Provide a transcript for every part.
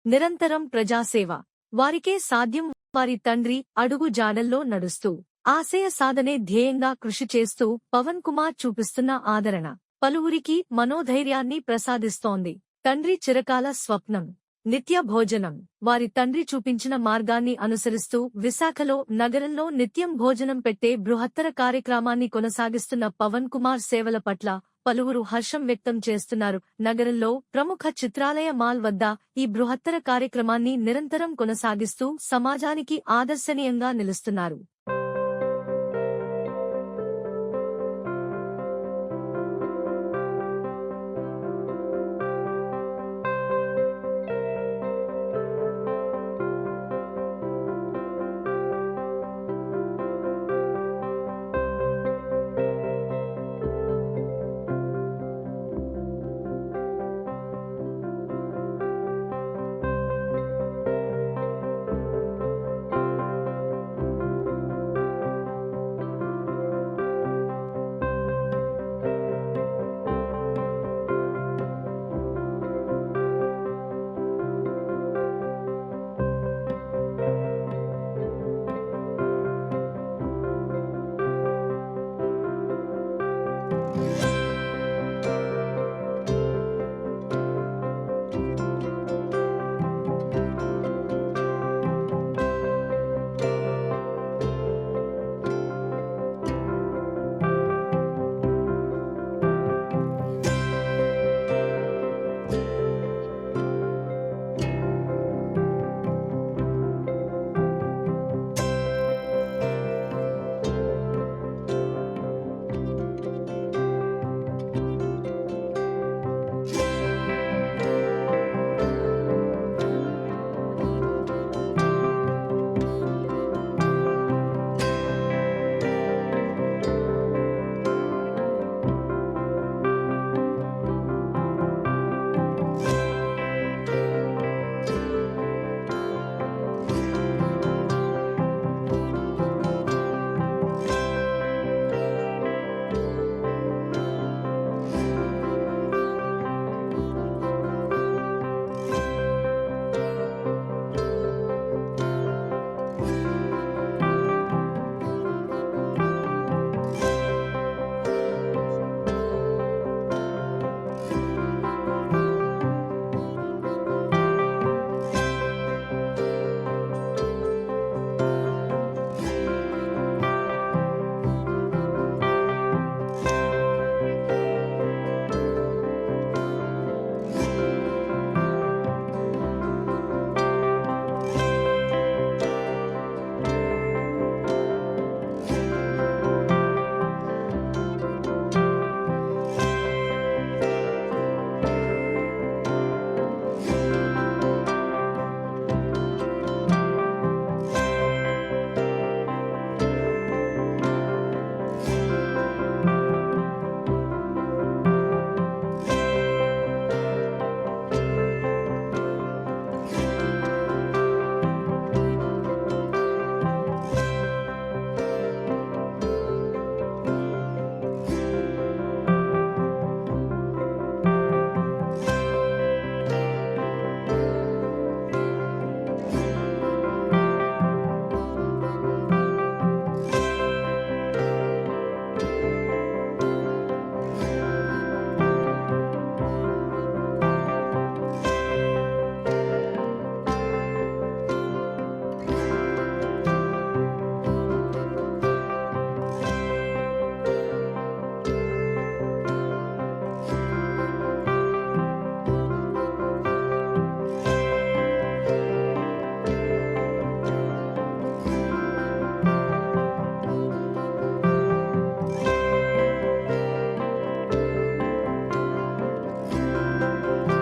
నిరంతరం ప్రజాసేవ వారికే సాధ్యం. వారి తండ్రి అడుగు జాడల్లో నడుస్తూ ఆశయ సాధనే ధ్యేయంగా కృషి చేస్తూ పవన్ కుమార్ చూపిస్తున్న ఆదరణ పలువురికి మనోధైర్యాన్ని ప్రసాదిస్తోంది. తండ్రి చిరకాల స్వప్నం నిత్య భోజనం. వారి తండ్రి చూపించిన మార్గాన్ని అనుసరిస్తూ విశాఖలో నగరంలో నిత్యం భోజనం పెట్టే బృహత్తర కార్యక్రమాన్ని కొనసాగిస్తున్న పవన్ కుమార్ సేవల పట్ల పలువురు హర్షం వ్యక్తం చేస్తున్నారు. నగరంలో ప్రముఖ చిత్రాలయ మాల్ వద్ద ఈ బృహత్తర కార్యక్రమాన్ని నిరంతరం కొనసాగిస్తూ సమాజానికి ఆదర్శనీయంగా నిలుస్తున్నారు.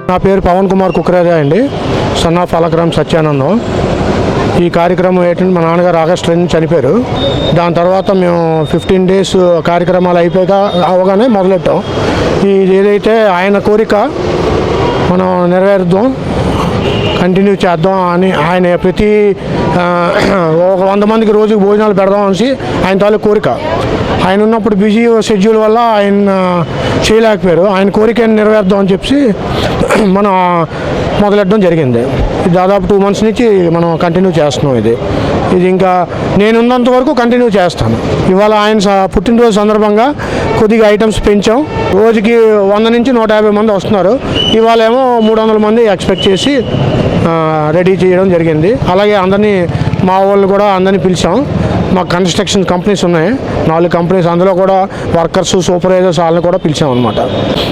నా పేరు పవన్ కుమార్ కుక్రేజా అండి, సన్ ఆఫ్ అలగ్రామ్ సత్యానందం. ఈ కార్యక్రమం ఏంటంటే మా నాన్నగారు ఆగస్టు 2 చనిపోయారు. దాని తర్వాత మేము 15 డేస్ కార్యక్రమాలు అవగానే మొదలెట్టాం. ఇది ఏదైతే ఆయన కోరిక మనం నెరవేరుద్దాం, కంటిన్యూ చేద్దాం అని ఆయన ప్రతి ఒక 100 మందికి రోజుకి భోజనాలు పెడదాం అనేసి ఆయన తాలూకు కోరిక. ఆయన ఉన్నప్పుడు బిజీ షెడ్యూల్ వల్ల ఆయన చేయలేకపోయారు. ఆయన కోరికను నెరవేర్దాం అని చెప్పి మనం మొదలెట్టడం జరిగింది. ఇది దాదాపు 2 months నుంచి మనం కంటిన్యూ చేస్తున్నాం. ఇది ఇంకా నేనున్నంత వరకు కంటిన్యూ చేస్తాను. ఇవాళ ఆయన పుట్టినరోజు సందర్భంగా కొద్దిగా ఐటమ్స్ పెంచాం. రోజుకి 100 నుంచి 150 మంది వస్తున్నారు. ఇవాళ ఏమో 300 మంది ఎక్స్పెక్ట్ చేసి రెడీ చేయడం జరిగింది. అలాగే అందరినీ మా వాళ్ళు కూడా అందరినీ పిలిచాం. మాకు కన్స్ట్రక్షన్ కంపెనీస్ ఉన్నాయి, 4 కంపెనీస్. అందులో కూడా వర్కర్స్, సూపర్వైజర్స్ వాళ్ళని కూడా పిలిచాం అనమాట.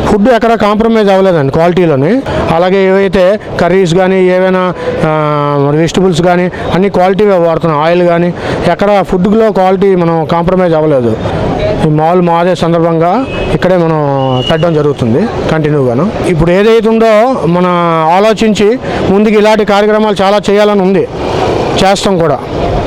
ఫుడ్ ఎక్కడ కాంప్రమైజ్ అవ్వలేదండి క్వాలిటీలోని. అలాగే ఏవైతే కర్రీస్ కానీ ఏవైనా వెజిటబుల్స్ కానీ అన్ని క్వాలిటీ వాడుతున్నాం. ఆయిల్ కానీ ఎక్కడ ఫుడ్లో క్వాలిటీ మనం కాంప్రమైజ్ అవ్వలేదు. ఈ మాల్ మాదే సందర్భంగా ఇక్కడే మనం పెట్టడం జరుగుతుంది కంటిన్యూగాను. ఇప్పుడు ఏదైతే ఉందో మన ఆలోచించి ముందుకు ఇలాంటి కార్యక్రమాలు చాలా చేయాలని ఉంది, చేస్తాం కూడా.